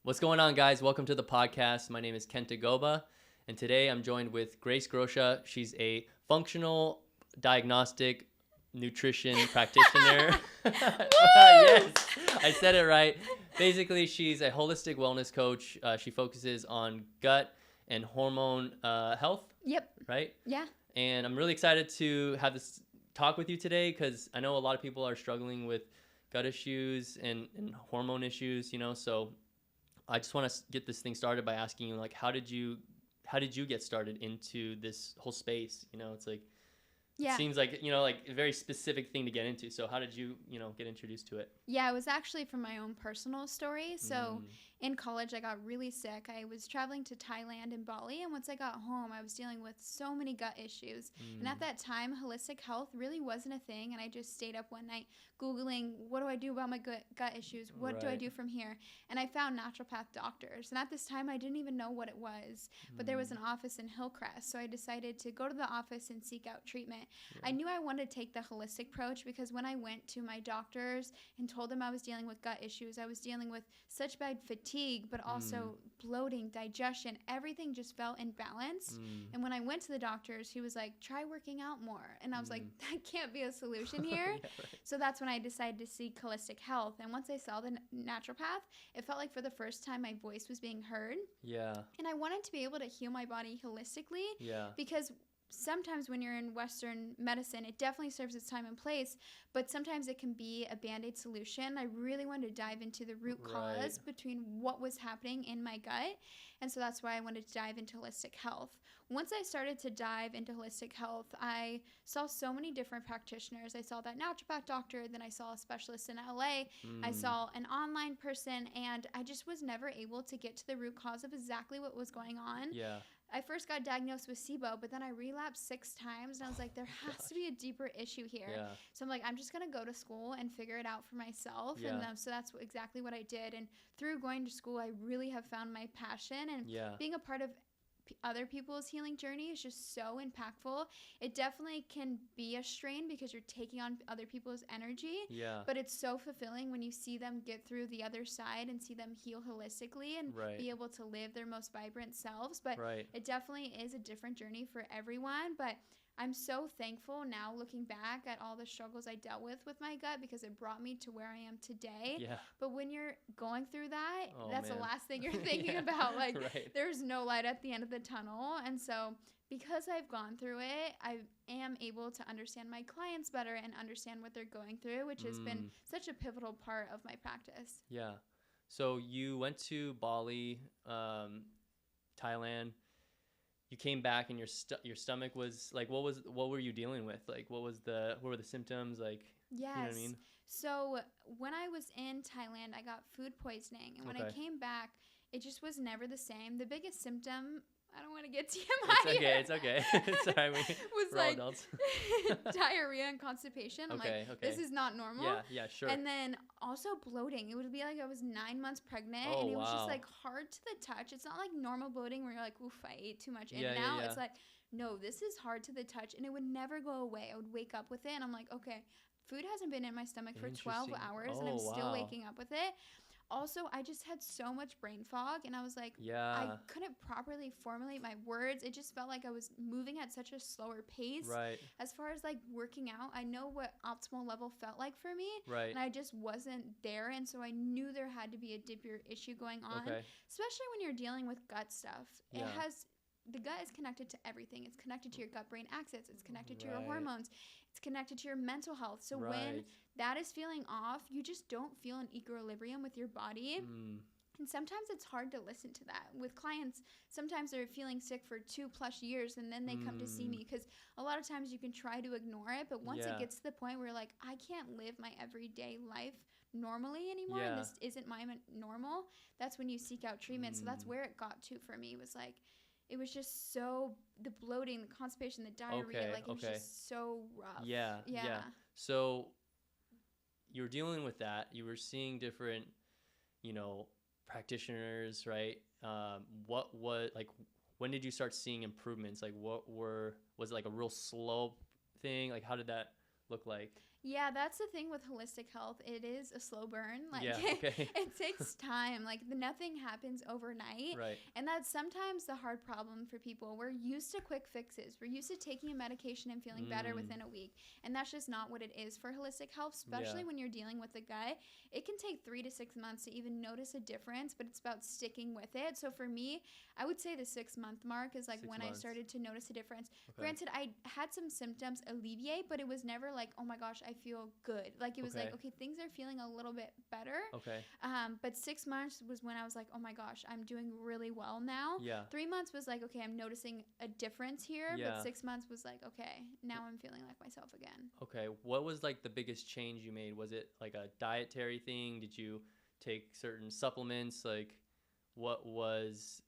What's going on, guys? Welcome to the podcast. My name is Kenta Gauba, and today I'm joined with Groccia. She's a functional diagnostic nutrition practitioner. Yes, I said it right. Basically, she's a holistic wellness coach. She focuses on gut and hormone health. Yep. Right? Yeah. And I'm really excited to have this talk with you today because I know a lot of people are struggling with gut issues and hormone issues, so I just want to get this thing started by asking you, like, how did you get started into this whole space? It's like, Yeah. It seems like, like a very specific thing to get into. So how did you, get introduced to it? Yeah, it was actually from my own personal story. So in college, I got really sick. I was traveling to Thailand and Bali. And once I got home, I was dealing with so many gut issues. And at that time, holistic health really wasn't a thing. And I just stayed up one night Googling, what do I do about my gut issues? What do I do from here? And I found naturopath doctors. And at this time, I didn't even know what it was. But there was an office in Hillcrest. So I decided to go to the office and seek out treatment. I knew I wanted to take the holistic approach because when I went to my doctors and told them I was dealing with gut issues, I was dealing with such bad fatigue, but also bloating, digestion, everything just felt imbalanced. And when I went to the doctors, he was like, try working out more. And I was like, that can't be a solution here. Yeah, right. So that's when I decided to seek holistic health. And once I saw the naturopath, it felt like for the first time my voice was being heard. Yeah. And I wanted to be able to heal my body holistically. Yeah. Because sometimes when you're in Western medicine, it definitely serves its time and place, but sometimes it can be a Band-Aid solution. I really wanted to dive into the root cause between what was happening in my gut, and so that's why I wanted to dive into holistic health. Once I started to dive into holistic health, I saw so many different practitioners. I saw that naturopath doctor, then I saw a specialist in LA, I saw an online person, and I just was never able to get to the root cause of exactly what was going on. Yeah. I first got diagnosed with SIBO, but then I relapsed 6 times, and I was like, there has to be a deeper issue here. Yeah. So I'm like, I'm just going to go to school and figure it out for myself. Yeah. And so that's exactly what I did. And through going to school, I really have found my passion. And being a part of other people's healing journey is just so impactful. It definitely can be a strain because you're taking on other people's energy. Yeah. But it's so fulfilling when you see them get through the other side and see them heal holistically and be able to live their most vibrant selves. But it definitely is a different journey for everyone. But I'm so thankful now looking back at all the struggles I dealt with my gut because it brought me to where I am today. Yeah. But when you're going through that, that's man. the last thing you're thinking about. Like, there's no light at the end of the tunnel. And so because I've gone through it, I am able to understand my clients better and understand what they're going through, which has been such a pivotal part of my practice. Yeah. So you went to Bali, Thailand. You came back and your stomach was like, what were you dealing with? Like, what were the symptoms? Like, yes. You know what I mean? So when I was in Thailand, I got food poisoning. And when I came back, it just was never the same. The biggest symptom, I don't want to get TMI. It's okay. Sorry, was we're like all adults. diarrhea and constipation. I'm like, this is not normal. Yeah, sure. And then also bloating. It would be like I was 9 months pregnant, and it was just like hard to the touch. It's not like normal bloating where you're like, oof, I ate too much in and out. It's like, no, this is hard to the touch, and it would never go away. I would wake up with it, and I'm like, okay, food hasn't been in my stomach for 12 hours, and I'm still waking up with it. Also, I just had so much brain fog, and I was like, I couldn't properly formulate my words. It just felt like I was moving at such a slower pace. Right. As far as like working out, I know what optimal level felt like for me. Right. And I just wasn't there, and so I knew there had to be a deeper issue going on, especially when you're dealing with gut stuff. Yeah. The gut is connected to everything. It's connected to your gut-brain axis. It's connected to your hormones. It's connected to your mental health. So when that is feeling off, you just don't feel in equilibrium with your body. And sometimes it's hard to listen to that. With clients, sometimes they're feeling sick for 2+ years, and then they come to see me because a lot of times you can try to ignore it, but once it gets to the point where you're like, I can't live my everyday life normally anymore, and this isn't my normal, that's when you seek out treatment. So that's where it got to for me, was like, it was just so, the bloating, the constipation, the diarrhea, it was just so rough. Yeah. So you were dealing with that. You were seeing different, practitioners, right? When did you start seeing improvements? Like, was it like a real slow thing? Like, how did that look like? Yeah, that's the thing with holistic health. It is a slow burn. Like, Yeah, okay. it takes time. Like, nothing happens overnight. Right. And that's sometimes the hard problem for people. We're used to quick fixes. We're used to taking a medication and feeling better within a week. And that's just not what it is for holistic health, especially when you're dealing with the gut. It can take 3 to 6 months to even notice a difference, but it's about sticking with it. So for me, I would say the 6-month mark is like when I started to notice a difference. Okay. Granted, I had some symptoms alleviate, but it was never like, oh my gosh, I feel good. Like, it was like, okay, things are feeling a little bit better. Okay. But 6 months was when I was like, oh my gosh, I'm doing really well now. Yeah. 3 months was like, okay, I'm noticing a difference here. Yeah. But 6 months was like, okay, now I'm feeling like myself again. Okay. What was like the biggest change you made? Was it like a dietary thing? Did you take certain supplements? Like, what was,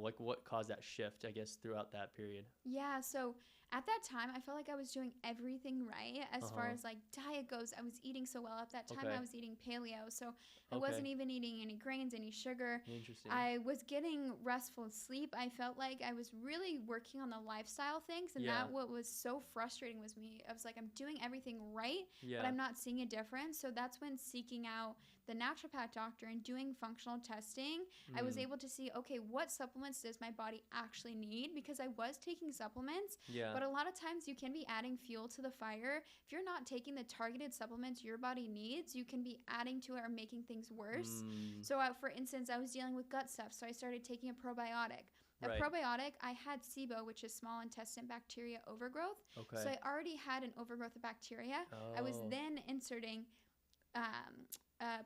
like what caused that shift, I guess, throughout that period? Yeah. So at that time, I felt like I was doing everything right as far as like diet goes. I was eating so well. At that time, I was eating paleo. So I wasn't even eating any grains, any sugar. Interesting. I was getting restful sleep. I felt like I was really working on the lifestyle things. And that what was so frustrating was me. I was like, I'm doing everything right, but I'm not seeing a difference. So that's when seeking out the naturopath doctor and doing functional testing, I was able to see, okay, what supplements does my body actually need? Because I was taking supplements, but a lot of times you can be adding fuel to the fire. If you're not taking the targeted supplements your body needs, you can be adding to it or making things worse. So for instance, I was dealing with gut stuff, so I started taking a probiotic. Probiotic, I had SIBO, which is small intestine bacteria overgrowth. So I already had an overgrowth of bacteria. I was then inserting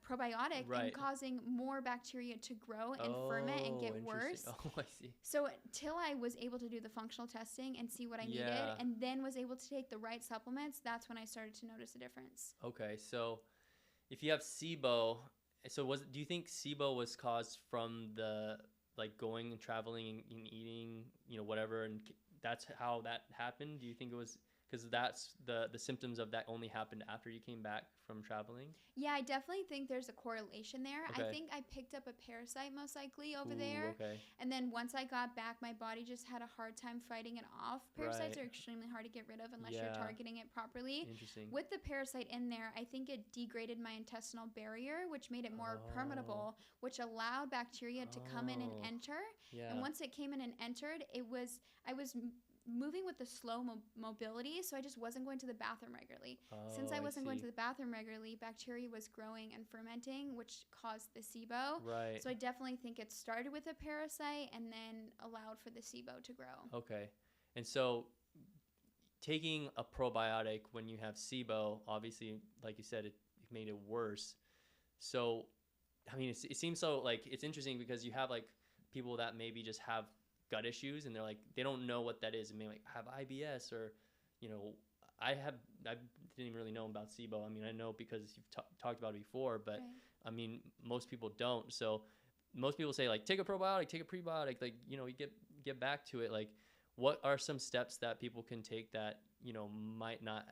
probiotic and causing more bacteria to grow and ferment and get worse. Oh, I see. So until I was able to do the functional testing and see what I needed and then was able to take the right supplements, that's when I started to notice a difference. Okay, so if you have SIBO, do you think SIBO was caused from the like going and traveling and eating, whatever, and that's how that happened? Do you think it was because that's the symptoms of that only happened after you came back from traveling? Yeah, I definitely think there's a correlation there. I think I picked up a parasite most likely over there. And then once I got back, my body just had a hard time fighting it off. Parasites are extremely hard to get rid of unless you're targeting it properly. Interesting. With the parasite in there, I think it degraded my intestinal barrier, which made it more permeable, which allowed bacteria to come in and enter. And once it came in and entered, I was moving with the slow mobility, so I just wasn't going to the bathroom regularly. Since I wasn't going to the bathroom regularly, bacteria was growing and fermenting, which caused the SIBO. So I definitely think it started with a parasite and then allowed for the SIBO to grow. Okay. And so taking a probiotic when you have SIBO, obviously, like you said, it made it worse. So, I mean, it seems so, like, it's interesting because you have, like, people that maybe just have gut issues and they're like, they don't know what that is. I mean, like, I have IBS or, I didn't even really know about SIBO. I mean, I know because you've talked about it before, but I mean, most people don't. So most people say, like, take a probiotic, take a prebiotic, like, you get back to it. Like, what are some steps that people can take that, might not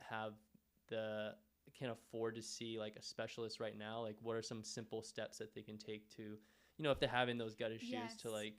can afford to see like a specialist right now? Like, what are some simple steps that they can take to, if they're having those gut issues, to like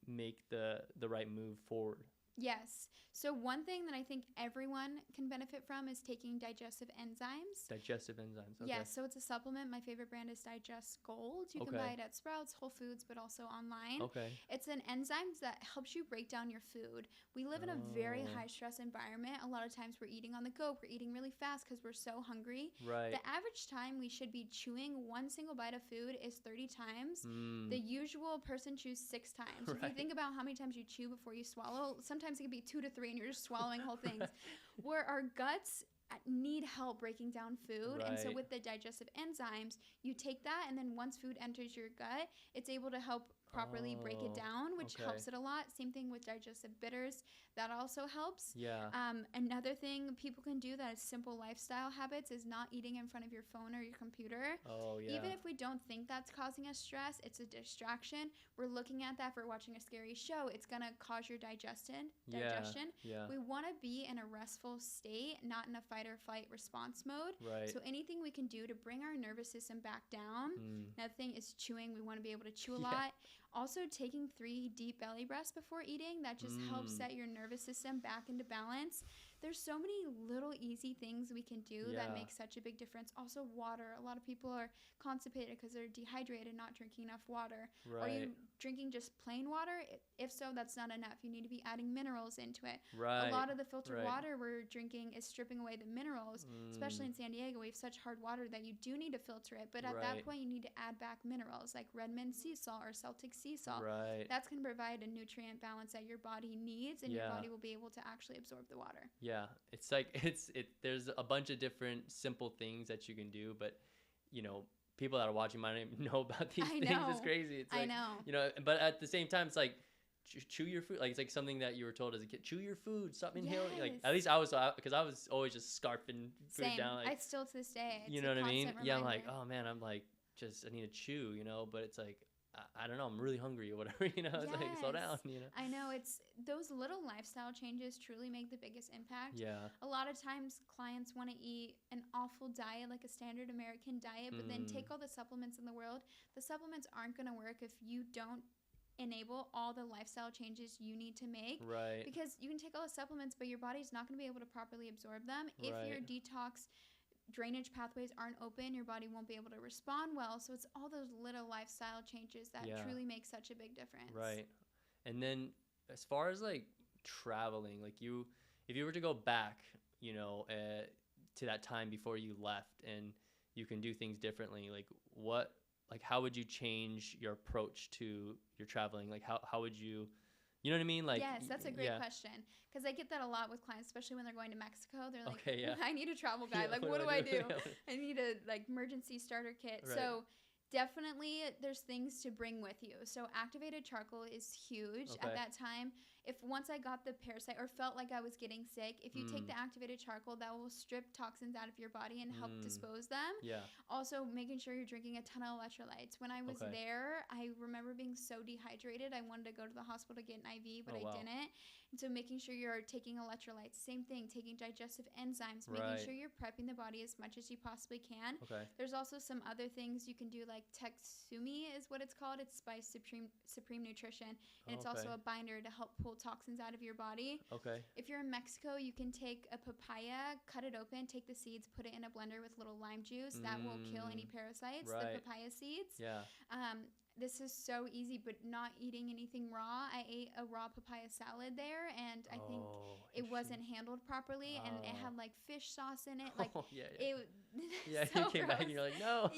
make the right move forward? Yes. So one thing that I think everyone can benefit from is taking digestive enzymes. Digestive enzymes. Okay. Yes. So it's a supplement. My favorite brand is Digest Gold. You can buy it at Sprouts, Whole Foods, but also online. Okay. It's an enzyme that helps you break down your food. We live in a very high stress environment. A lot of times we're eating on the go. We're eating really fast because we're so hungry. Right. The average time we should be chewing one single bite of food is 30 times. The usual person chews 6 times. So if you think about how many times you chew before you swallow, sometimes it can be 2 to 3 and you're just swallowing whole things. Where our guts need help breaking down food. And so with the digestive enzymes, you take that, and then once food enters your gut, it's able to help properly break it down, which helps it a lot. Same thing with digestive bitters. That also helps. Yeah. Another thing people can do that is simple lifestyle habits is not eating in front of your phone or your computer. Oh, yeah. Even if we don't think that's causing us stress, it's a distraction. We're looking at that for watching a scary show. It's going to cause your digestion. Yeah. We want to be in a restful state, not in a fight or flight response mode. Right. So anything we can do to bring our nervous system back down. Another thing is chewing. We want to be able to chew a lot. Also, taking 3 deep belly breaths before eating, that just helps set your nervous system back into balance. There's so many little easy things we can do that make such a big difference. Also, water. A lot of people are constipated because they're dehydrated, not drinking enough water. Right. Are you drinking just plain water? If so, that's not enough. You need to be adding minerals into it. Right. A lot of the filtered water we're drinking is stripping away the minerals. Especially in San Diego, we have such hard water that you do need to filter it. But at that point, you need to add back minerals like Redmond sea salt or Celtic sea salt. Right. That's going to provide a nutrient balance that your body needs, and your body will be able to actually absorb the water. Yeah, it's like there's a bunch of different simple things that you can do, but you know, people that are watching might not even know about these things. It's crazy. It's like, I know. You know, but at the same time, it's like chew your food. Like, it's like something that you were told as a kid. Chew your food. Stop inhaling. Like, at least I was, because I was always just scarfing food down. Like, I still to this day. It's you know what I mean? Reminder. Yeah, I'm like, oh man, I'm like, I need to chew, you know. But it's like, I don't know, I'm really hungry or whatever, you know. It's like, slow down, you know. I know, it's those little lifestyle changes truly make the biggest impact. Yeah. A lot of times clients want to eat an awful diet, like a standard American diet, but then take all the supplements in the world. The supplements aren't going to work if you don't enable all the lifestyle changes you need to make. Right. Because you can take all the supplements, but your body's not going to be able to properly absorb them. If your detox drainage pathways aren't open, your body won't be able to respond well. So it's all those little lifestyle changes that truly make such a big difference. Right. And then as far as like traveling, like if you were to go back, you know, to that time before you left and you can do things differently, like how would you change your approach to your traveling? Like how would you, you know what I mean? Like, yes, that's a great question. Because I get that a lot with clients, especially when they're going to Mexico. They're like, I need a travel guide. Like, what do I do? I need a like emergency starter kit. Right. So definitely there's things to bring with you. So activated charcoal is huge at that time. If once I got the parasite or felt like I was getting sick, if you take the activated charcoal, that will strip toxins out of your body and help dispose them. Yeah. Also, making sure you're drinking a ton of electrolytes. When I was there, I remember being so dehydrated. I wanted to go to the hospital to get an IV, but I didn't. And so making sure you're taking electrolytes, same thing, taking digestive enzymes, making sure you're prepping the body as much as you possibly can. There's also some other things you can do, like Texumi is what it's called. It's Spice Supreme Nutrition. And it's also a binder to help pull toxins out of your body. If you're in Mexico, you can take a papaya, cut it open, take the seeds, put it in a blender with little lime juice. That will kill any parasites, the papaya seeds. Yeah. This is so easy, but not eating anything raw. I ate a raw papaya salad there, and I think it wasn't handled properly, and it had like fish sauce in it. Like, it so you came back and you're like, no.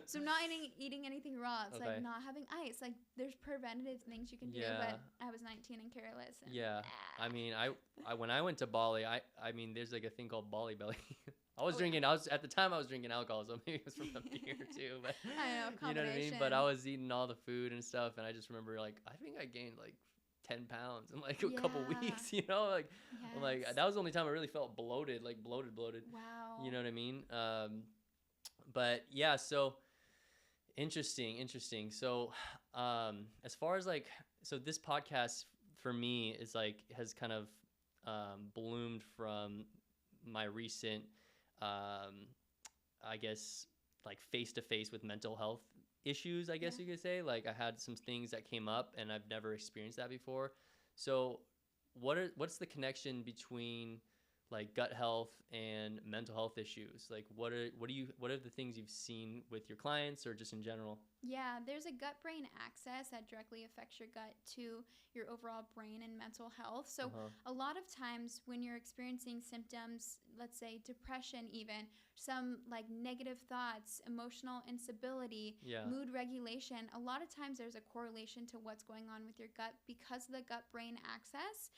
So not eating anything raw. It's like not having ice. Like, there's preventative things you can do, but I was 19 and careless. And, I mean, I when I went to Bali, I mean, there's like a thing called Bali belly. I was drinking alcohol, so maybe it was from the beer too. But I know, you know what I mean? But I was eating all the food and stuff, and I just remember, like, I think I gained like 10 pounds in like a couple weeks, you know? Like, I'm like, that was the only time I really felt bloated, like bloated. Wow. You know what I mean? But yeah, so interesting. So as far as like, so this podcast for me is like, has kind of bloomed from my recent I guess like face-to-face with mental health issues, I guess you could say. Like, I had some things that came up and I've never experienced that before. So what's the connection between like gut health and mental health issues? Like, what are the things you've seen with your clients or just in general? Yeah, there's a gut-brain axis that directly affects your gut to your overall brain and mental health. So a lot of times when you're experiencing symptoms, let's say depression even, some like negative thoughts, emotional instability, mood regulation, a lot of times there's a correlation to what's going on with your gut because of the gut-brain axis.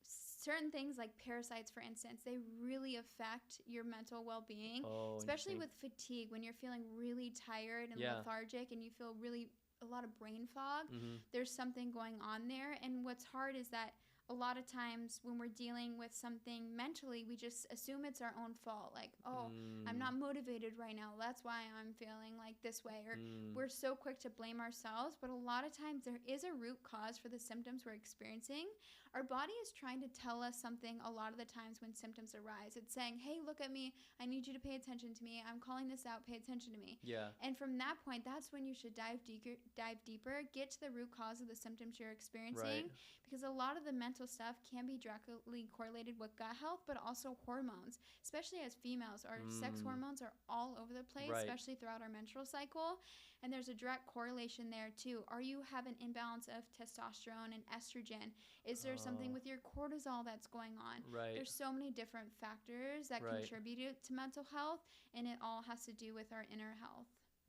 Certain things like parasites, for instance, they really affect your mental well-being, especially with fatigue. When you're feeling really tired and lethargic and you feel really a lot of brain fog, there's something going on there. And what's hard is that a lot of times when we're dealing with something mentally, we just assume it's our own fault. Like, oh, I'm not motivated right now. That's why I'm feeling like this way. Or we're so quick to blame ourselves. But a lot of times there is a root cause for the symptoms we're experiencing. Our body is trying to tell us something a lot of the times when symptoms arise. It's saying, hey, look at me. I need you to pay attention to me. I'm calling this out. Pay attention to me. Yeah. And from that point, that's when you should dive deeper, get to the root cause of the symptoms you're experiencing. Right. Because a lot of the mental stuff can be directly correlated with gut health, but also hormones, especially as females. Our sex hormones are all over the place, especially throughout our menstrual cycle. And there's a direct correlation there too. Are you have an imbalance of testosterone and estrogen? Is there something with your cortisol that's going on? Right. There's so many different factors that contribute to mental health, and it all has to do with our inner health.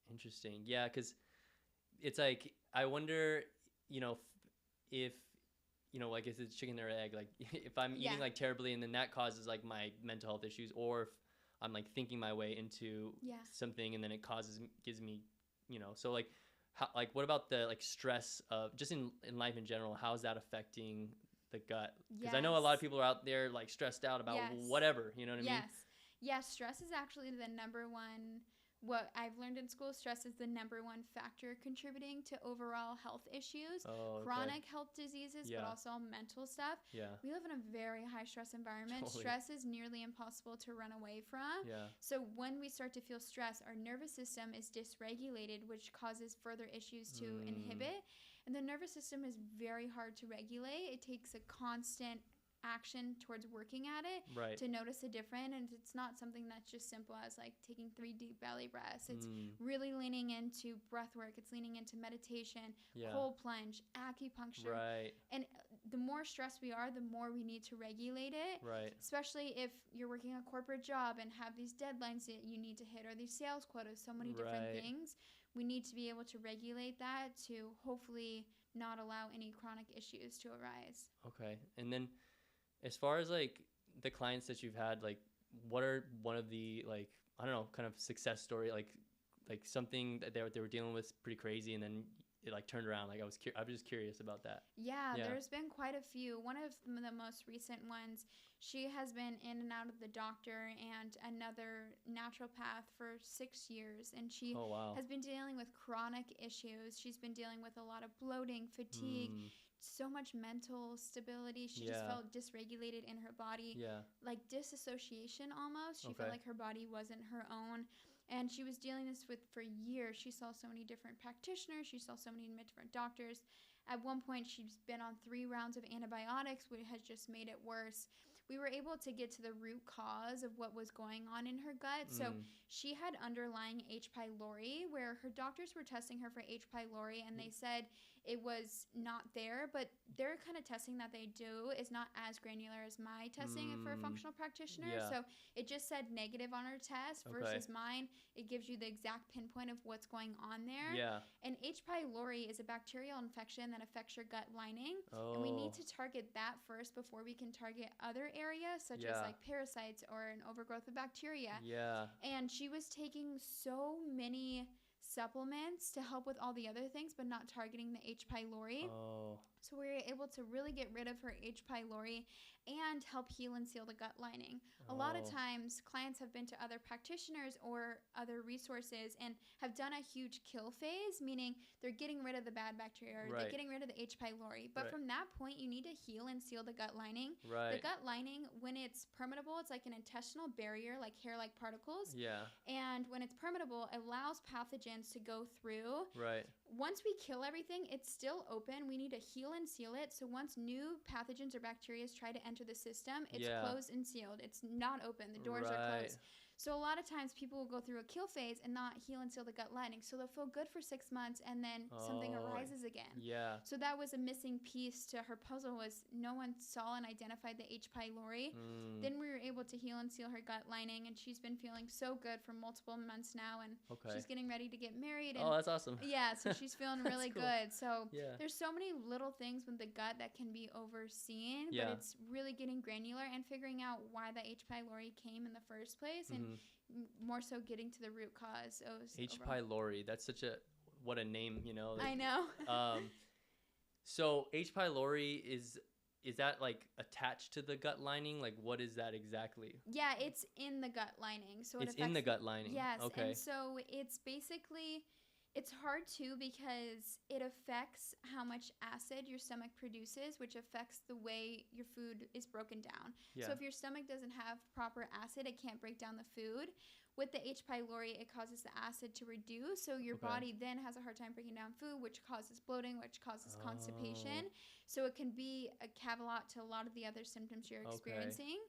Interesting. Yeah, because it's like, I wonder, if like, is it chicken or egg? Like, if I'm eating like terribly, and then that causes like my mental health issues, or if I'm like thinking my way into something, and then it gives me, so like, how, like, what about the like stress of just in life in general? How is that affecting the gut? Because I know a lot of people are out there like stressed out about whatever, you know what I mean? Yes, stress is actually the number one. What I've learned in school, stress is the number one factor contributing to overall health issues, chronic health diseases, but also mental stuff. Yeah. We live in a very high stress environment. Totally. Stress is nearly impossible to run away from. Yeah. So when we start to feel stress, our nervous system is dysregulated, which causes further issues to inhibit. And the nervous system is very hard to regulate. It takes a constant action towards working at it to notice a difference, and it's not something that's just simple as like taking 3 deep belly breaths. It's really leaning into breath work. It's leaning into meditation, cold plunge, acupuncture, and the more stressed we are, the more we need to regulate it, especially if you're working a corporate job and have these deadlines that you need to hit, or these sales quotas, so many different things. We need to be able to regulate that to hopefully not allow any chronic issues to arise. Okay. And then as far as like the clients that you've had, like, what are one of the, like, I don't know, kind of success story, like something that they were dealing with pretty crazy, and then it like turned around? Like, I was just curious about that. Yeah, there's been quite a few. One of the most recent ones, she has been in and out of the doctor and another naturopath for 6 years, and she has been dealing with chronic issues. She's been dealing with a lot of bloating, fatigue, so much mental stability. She just felt dysregulated in her body, like disassociation almost. She felt like her body wasn't her own. And she was dealing this with for years. She saw so many different practitioners. She saw so many different doctors. At one point, she's been on 3 rounds of antibiotics, which has just made it worse. We were able to get to the root cause of what was going on in her gut. So she had underlying H. pylori, where her doctors were testing her for H. pylori, and they said it was not there, but their kind of testing that they do is not as granular as my testing for a functional practitioner. So it just said negative on her test versus mine. It gives you the exact pinpoint of what's going on there. And H. pylori is a bacterial infection that affects your gut lining. And we need to target that first before we can target other areas, such as like parasites or an overgrowth of bacteria. And she was taking so many supplements to help with all the other things, but not targeting the H. pylori. So we were able to really get rid of her H. pylori and help heal and seal the gut lining. A lot of times clients have been to other practitioners or other resources and have done a huge kill phase, meaning they're getting rid of the bad bacteria, or they're getting rid of the H. pylori. But from that point, you need to heal and seal the gut lining. The gut lining, when it's permeable, it's like an intestinal barrier, like hair-like particles. And when it's permeable, it allows pathogens to go through. Once we kill everything, it's still open. We need to heal and seal it. So once new pathogens or bacteria try to enter the system, it's closed and sealed. It's not open. The doors are closed. So a lot of times people will go through a kill phase and not heal and seal the gut lining. So they'll feel good for 6 months, and then something arises again. So that was a missing piece to her puzzle, was no one saw and identified the H. pylori. Then we were able to heal and seal her gut lining, and she's been feeling so good for multiple months now, and she's getting ready to get married. And that's awesome. So she's feeling really cool. good. So there's so many little things with the gut that can be overseen, but it's really getting granular and figuring out why the H. pylori came in the first place, and more so getting to the root cause. H. pylori, that's such what a name, you know. Like, I know. So H. pylori is is that like attached to the gut lining? Like, what is that exactly? Yeah, it's in the gut lining. So It's in the gut lining. Yes. Okay. And so it's basically, it's hard too because it affects how much acid your stomach produces, which affects the way your food is broken down. Yeah. So if your stomach doesn't have proper acid, it can't break down the food. With the H. pylori, it causes the acid to reduce. So your body then has a hard time breaking down food, which causes bloating, which causes constipation. So it can be a caveat to a lot of the other symptoms you're experiencing.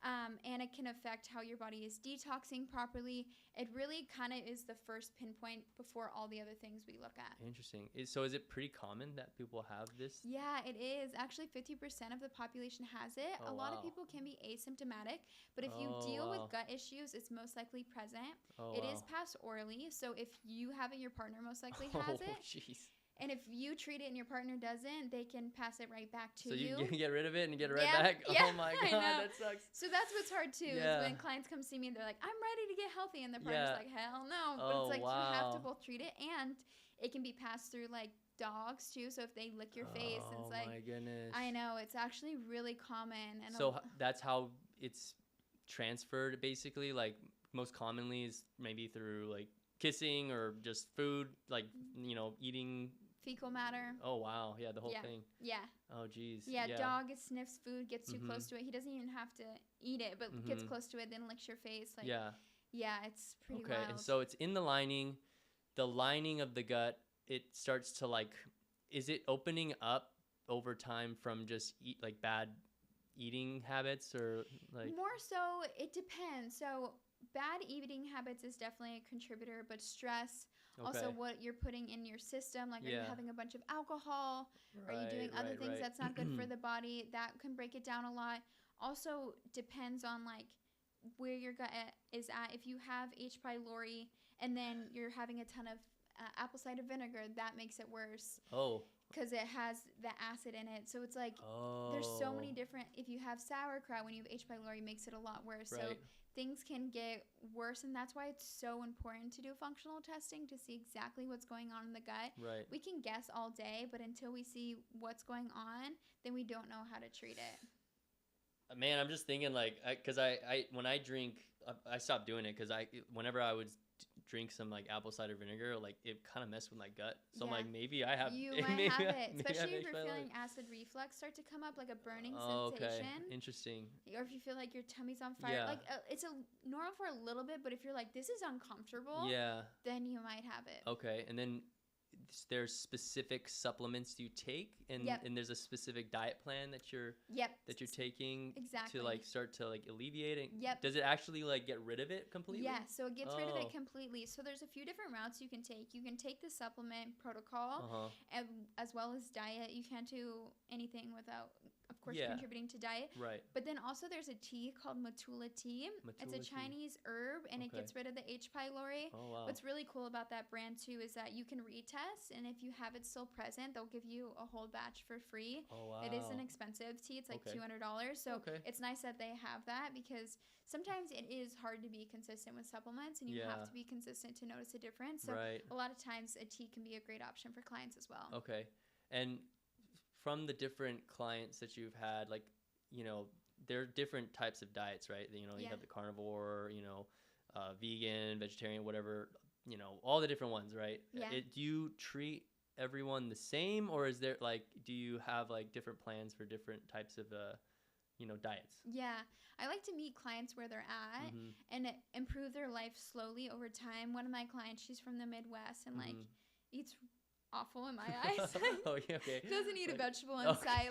And it can affect how your body is detoxing properly. It really kind of is the first pinpoint before all the other things we look at. Interesting. So is it pretty common that people have this? Yeah, it is. Actually, 50% of the population has it. A lot of people can be asymptomatic, but if you deal with gut issues, it's most likely present. It is passed orally, so if you have it, your partner most likely has it. Jeez. And if you treat it and your partner doesn't, they can pass it right back to you. So you get rid of it and get it right back? Yeah, oh my God, that sucks. So that's what's hard too, is when clients come see me and they're like, I'm ready to get healthy. And their partner's like, hell no. But it's like, you have to both treat it. And it can be passed through like dogs too. So if they lick your face, it's like, oh my goodness. I know. It's actually really common. And so that's how it's transferred basically? Like most commonly is maybe through like kissing or just food, like, eating fecal matter. Oh wow, yeah, the whole thing. Yeah. Oh geez. Yeah, dog sniffs food, gets too close to it. He doesn't even have to eat it, but gets close to it, then licks your face. Like, yeah, it's pretty wild. Okay, and so it's in the lining of the gut. It starts to like, is it opening up over time from just bad eating habits or like? More so, it depends. So bad eating habits is definitely a contributor, but stress, also what you're putting in your system, like are you having a bunch of alcohol? Are you doing other things that's not good for the body? That can break it down a lot. Also depends on like where your gut is at. If you have H. pylori and then you're having a ton of apple cider vinegar, that makes it worse. Oh. Because it has the acid in it. So it's like there's so many different, if you have sauerkraut when you have H. pylori, makes it a lot worse. Right. So things can get worse, and that's why it's so important to do functional testing to see exactly what's going on in the gut. Right. We can guess all day, but until we see what's going on, then we don't know how to treat it. Man, I'm just thinking like, because I when I drink, I stopped doing it because whenever I would drink some like apple cider vinegar, like it kind of messed with my gut. So I'm like, maybe I have. You might have it, especially if you're feeling acid reflux start to come up, like a burning sensation. Okay, interesting. Or if you feel like your tummy's on fire, like it's normal for a little bit, but if you're like, this is uncomfortable, then you might have it. Okay, and then there's specific supplements you take, and there's a specific diet plan that you're taking to like start to like alleviate it. Does it actually like get rid of it completely? Yeah, so it gets rid of it completely. So there's a few different routes you can take. You can take the supplement protocol, and as well as diet. You can't do anything without, of course, contributing to diet. Right. But then also there's a tea called Matula tea. It's a Chinese herb, and it gets rid of the H. pylori. Oh, wow. What's really cool about that brand too is that you can retest, and if you have it still present, they'll give you a whole batch for free. Oh, wow. It is an expensive tea. It's like $200. So it's nice that they have that, because sometimes it is hard to be consistent with supplements, and you have to be consistent to notice a difference. So a lot of times a tea can be a great option for clients as well. Okay. And from the different clients that you've had, like, there are different types of diets, right? You have the carnivore, vegan, vegetarian, whatever, all the different ones, right? Yeah. Do you treat everyone the same, or is there do you have like different plans for different types of diets? Yeah, I like to meet clients where they're at and improve their life slowly over time. One of my clients, she's from the Midwest and like eats awful in my eyes. Doesn't eat a vegetable inside,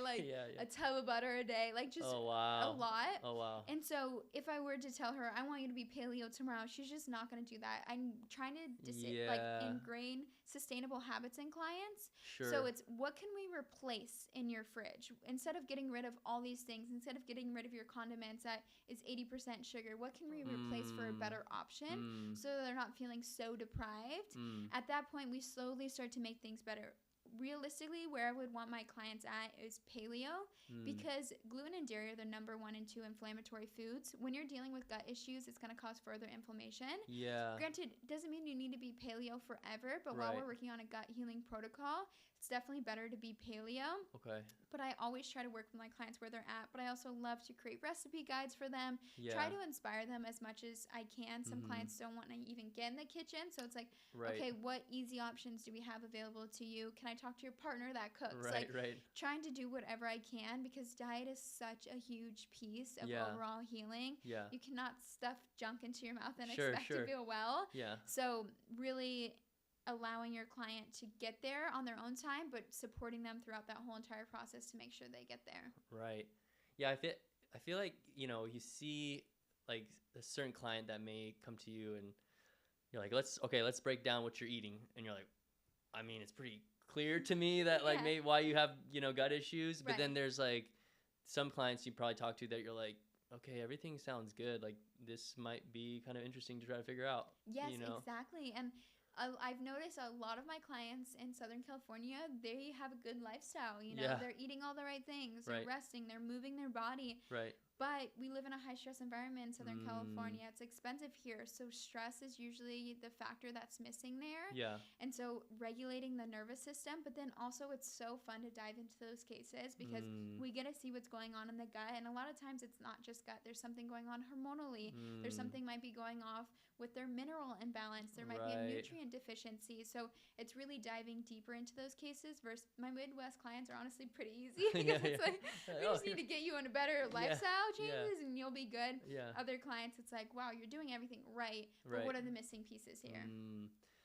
a tub of butter a day, like just a lot. Oh wow. And so if I were to tell her I want you to be paleo tomorrow, she's just not going to do that. I'm trying to ingrain sustainable habits in clients. Sure. So it's, what can we replace in your fridge instead of getting rid of all these things, instead of getting rid of your condiments that is 80% sugar? What can we replace for a better option so that they're not feeling so deprived? At that point, we slowly start to make things better. realistically, where I would want my clients at is paleo, because gluten and dairy are the number 1 and 2 inflammatory foods. When you're dealing with gut issues, it's going to cause further inflammation. Yeah. Granted, doesn't mean you need to be paleo forever, but while we're working on a gut healing protocol, it's definitely better to be paleo. Okay. But I always try to work with my clients where they're at, but I also love to create recipe guides for them, try to inspire them as much as I can. Some clients don't want to even get in the kitchen, so it's like, okay, what easy options do we have available to you? Can I talk to your partner that cooks? Trying to do whatever I can, because diet is such a huge piece of overall healing. You cannot stuff junk into your mouth and expect to feel well. So really allowing your client to get there on their own time, but supporting them throughout that whole entire process to make sure they get there. Right. Yeah, I feel like, you know, you see like a certain client that may come to you and you're like, let's break down what you're eating. And you're like, I mean, it's pretty clear to me that like maybe why you have, you know, gut issues. But then there's like some clients you probably talk to that you're like, okay, everything sounds good. Like this might be kind of interesting to try to figure out. Yes, you know? Exactly. And I've noticed a lot of my clients in Southern California, they have a good lifestyle. You know, they're eating all the right things, they're resting, they're moving their body. Right. But we live in a high-stress environment in Southern California. It's expensive here, so stress is usually the factor that's missing there. Yeah. And so regulating the nervous system, but then also it's so fun to dive into those cases because we get to see what's going on in the gut. And a lot of times it's not just gut. There's something going on hormonally. There's something might be going off with their mineral imbalance. There might be a nutrient deficiency. So it's really diving deeper into those cases versus my Midwest clients are honestly pretty easy. It's like, we just need to get you in a better lifestyle changes and you'll be good. Other clients, it's like, wow, you're doing everything right, but what are the missing pieces here?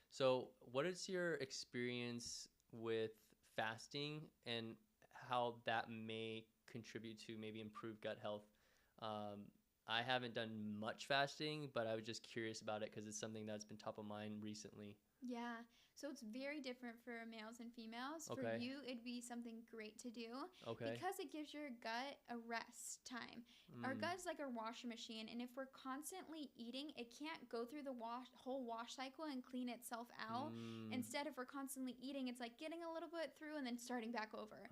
So what is your experience with fasting and how that may contribute to maybe improved gut health? I haven't done much fasting, but I was just curious about it because it's something that's been top of mind recently. Yeah. So it's very different for males and females. For you, it'd be something great to do because it gives your gut a rest time. Our gut is like a washing machine, and if we're constantly eating, it can't go through the whole wash cycle and clean itself out. Instead, if we're constantly eating, it's like getting a little bit through and then starting back over.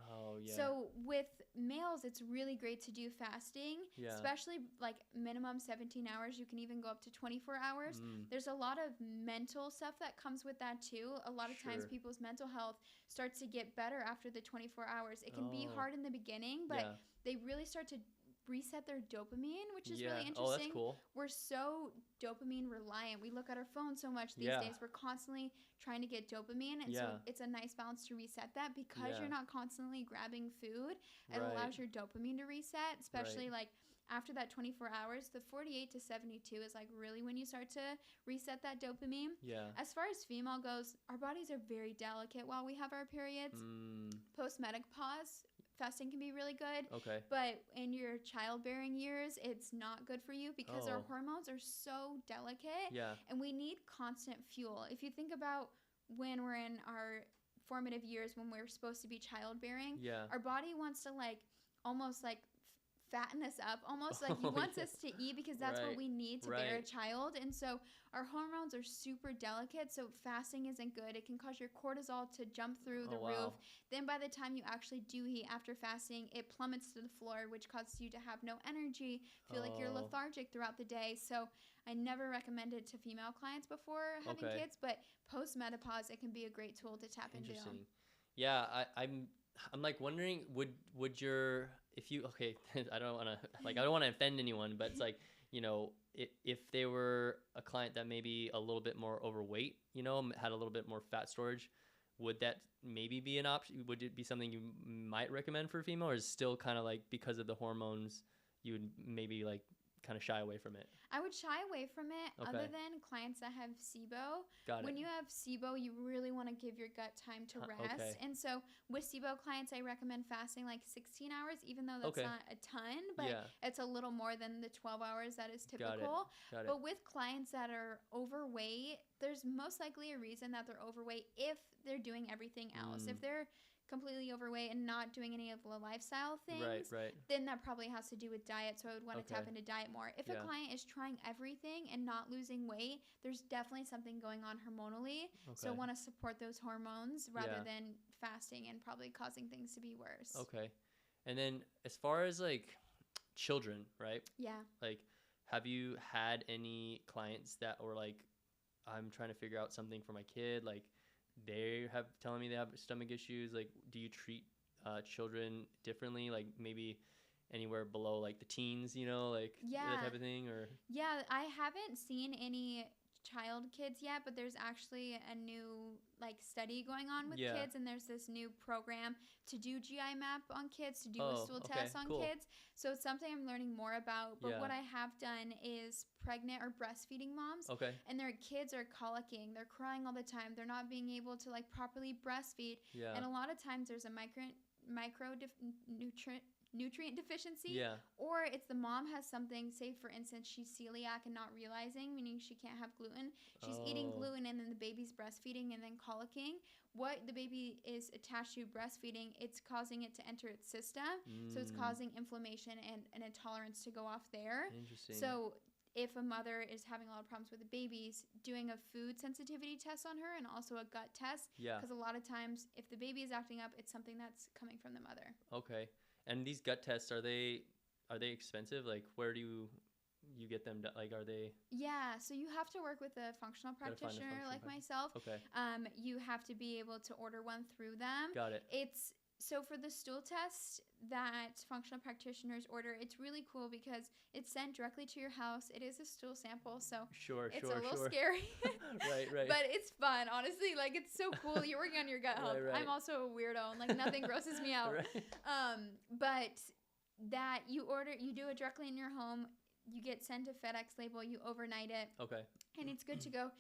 So with males, it's really great to do fasting, especially like minimum 17 hours. You can even go up to 24 hours. There's a lot of mental stuff that comes with that too. A lot of times people's mental health starts to get better after the 24 hours. It can be hard in the beginning, but they really start to reset their dopamine, which is really interesting. Oh, that's cool. We're so dopamine reliant. We look at our phone so much these days. We're constantly trying to get dopamine, and so it's a nice balance to reset that because you're not constantly grabbing food. It allows your dopamine to reset, especially like after that 24 hours. The 48 to 72 is like really when you start to reset that dopamine. As far as female goes, our bodies are very delicate while we have our periods. Post-menopause, fasting can be really good. But in your childbearing years, it's not good for you because our hormones are so delicate. And we need constant fuel. If you think about when we're in our formative years, when we're supposed to be childbearing, our body wants to like almost like fatten us up, almost like he wants us to eat because that's what we need to bear a child. And so our hormones are super delicate, so fasting isn't good. It can cause your cortisol to jump through the roof. Then by the time you actually do eat after fasting, it plummets to the floor, which causes you to have no energy, feel like you're lethargic throughout the day. So I never recommend it to female clients before having kids, but post-menopause, it can be a great tool to tap into. Yeah, I'm like wondering, would your, if you, I don't want to offend anyone, but it's like, you know, if they were a client that maybe a little bit more overweight, you know, had a little bit more fat storage, would that maybe be an option? Would it be something you might recommend for a female, or is it still kind of like because of the hormones, you would maybe like kind of shy away from it? I would shy away from it other than clients that have SIBO. When you have SIBO, you really want to give your gut time to rest. And so with SIBO clients, I recommend fasting like 16 hours, even though that's not a ton, but it's a little more than the 12 hours that is typical. Got it. But with clients that are overweight, there's most likely a reason that they're overweight if they're doing everything else. If they're completely overweight and not doing any of the lifestyle things, Right. then that probably has to do with diet. So I would want to Okay. tap into diet more. If a Yeah. client is trying everything and not losing weight, there's definitely something going on hormonally. So I Okay. want to support those hormones rather Yeah. than fasting and probably causing things to be worse. Okay. And then as far as like children, right? Yeah. Like, have you had any clients that were like, I'm trying to figure out something for my kid, like they have telling me they have stomach issues? Like, do you treat children differently, like maybe anywhere below like the teens, like that type of thing? Or Yeah, I haven't seen any child kids yet, but there's actually a new like study going on with kids, and there's this new program to do GI map on kids, to do a stool test on kids. So it's something I'm learning more about. But what I have done is pregnant or breastfeeding moms, and their kids are colicking, they're crying all the time, they're not being able to like properly breastfeed, and a lot of times there's a nutrient deficiency, or it's the mom has something, say for instance she's celiac and not realizing, meaning she can't have gluten, she's eating gluten, and then the baby's breastfeeding and then colicking. What the baby is attached to breastfeeding, it's causing it to enter its system, so it's causing inflammation and an intolerance to go off there. Interesting. So if a mother is having a lot of problems with the babies, doing a food sensitivity test on her and also a gut test, because a lot of times if the baby is acting up, it's something that's coming from the mother. Okay. And these gut tests, are they expensive? Like, where do you get them? Like, are they? Yeah, so you have to work with a functional practitioner like myself. Okay. You have to be able to order one through them. Got it. So for the stool test that functional practitioners order, it's really cool because it's sent directly to your house. It is a stool sample, so it's a little scary. Right. But it's fun, honestly. Like, it's so cool. You're working on your gut health. Right. I'm also a weirdo, and like nothing grosses me out. But that you do it directly in your home. You get sent a FedEx label. You overnight it. Okay. And it's good to go.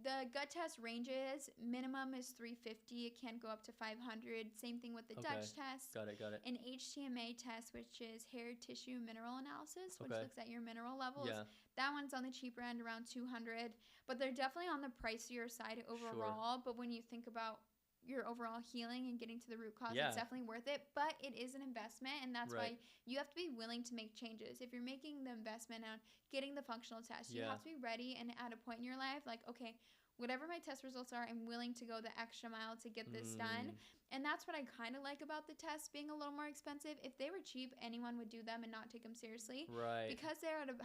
The gut test ranges, minimum is $350. It can go up to $500. Same thing with the Dutch test. Got it. An HTMA test, which is hair tissue mineral analysis, which looks at your mineral levels. That one's on the cheaper end, around $200. But they're definitely on the pricier side overall. But when you think about your overall healing and getting to the root cause, it's definitely worth it. But it is an investment, and that's why you have to be willing to make changes. If you're making the investment on getting the functional test, you have to be ready and at a point in your life, like, okay, whatever my test results are, I'm willing to go the extra mile to get this done. And that's what I kind of like about the tests being a little more expensive. If they were cheap, anyone would do them and not take them seriously. Right. Because they're at a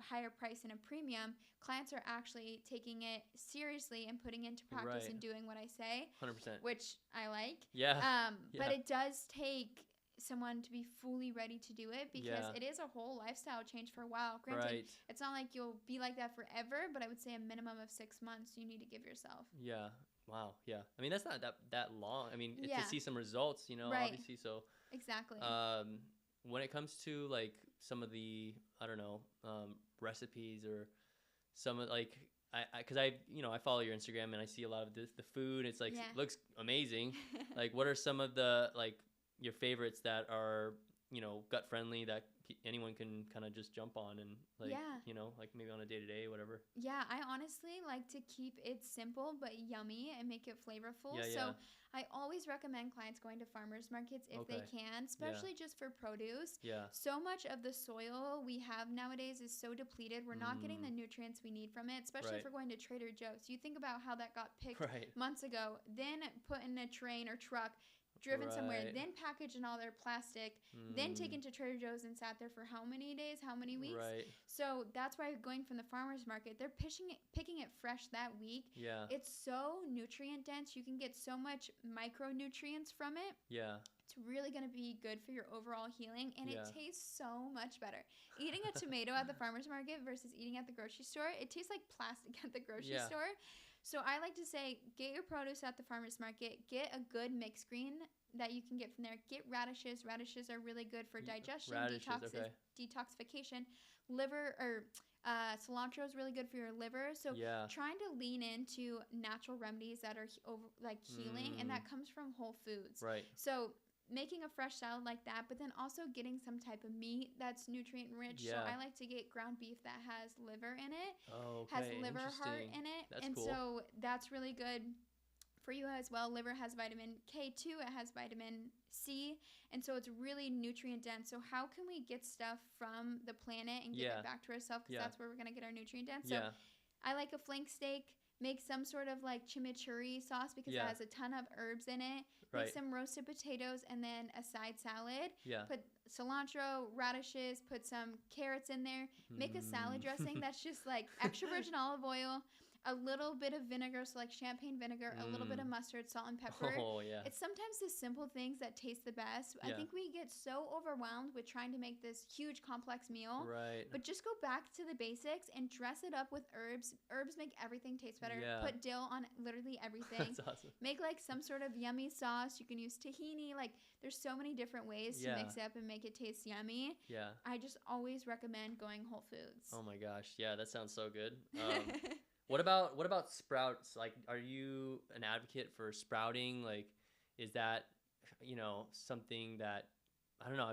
higher price and a premium, clients are actually taking it seriously and putting it into practice and doing what I say. 100%. Which I like. But it does take someone to be fully ready to do it, because it is a whole lifestyle change for a while. Granted, it's not like you'll be like that forever, but I would say a minimum of 6 months you need to give yourself. Wow. I mean, that's not that long. I mean, to see some results, obviously. So exactly. When it comes to like some of the, I don't know, recipes or some of like, because I follow your Instagram and I see a lot of the food. It's like looks amazing. Like, what are some of the like your favorites that are gut friendly that anyone can kind of just jump on and like like maybe on a day-to-day, whatever? I honestly like to keep it simple but yummy and make it flavorful. So I always recommend clients going to farmers markets if they can, especially just for produce. So much of the soil we have nowadays is so depleted. We're not getting the nutrients we need from it, especially if we're going to Trader Joe's. You think about how that got picked months ago, then put in a train or truck, driven somewhere, then packaged in all their plastic, then taken to Trader Joe's and sat there for how many days, how many weeks? So that's why going from the farmer's market, they're picking it fresh that week. It's so nutrient dense. You can get so much micronutrients from it. It's really going to be good for your overall healing, and it tastes so much better. Eating a tomato at the farmer's market versus eating at the grocery store, it tastes like plastic at the grocery store. So I like to say, get your produce at the farmer's market, get a good mixed green that you can get from there. Get radishes. Radishes are really good for digestion, detoxification. Liver or cilantro is really good for your liver. So trying to lean into natural remedies that are healing, and that comes from whole foods. So making a fresh salad like that, but then also getting some type of meat that's nutrient rich. So I like to get ground beef that has liver in it, has liver heart in it. That's cool. So that's really good for you as well. Liver has vitamin K too. It has vitamin C. And so it's really nutrient dense. So how can we get stuff from the planet and give it back to ourselves? Because that's where we're going to get our nutrient dense. So I like a flank steak. Make some sort of like chimichurri sauce because it has a ton of herbs in it. Make some roasted potatoes and then a side salad. Put cilantro, radishes, put some carrots in there. Make a salad dressing that's just like extra virgin olive oil, a little bit of vinegar, so like champagne vinegar, a little bit of mustard, salt, and pepper. It's sometimes the simple things that taste the best. I think we get so overwhelmed with trying to make this huge complex meal. But just go back to the basics and dress it up with herbs. Herbs make everything taste better. Put dill on literally everything. That's awesome. Make like some sort of yummy sauce. You can use tahini. Like there's so many different ways to mix it up and make it taste yummy. I just always recommend going whole foods. Oh my gosh. Yeah, that sounds so good. What about sprouts? Like, are you an advocate for sprouting? Like, is that, something that, I don't know,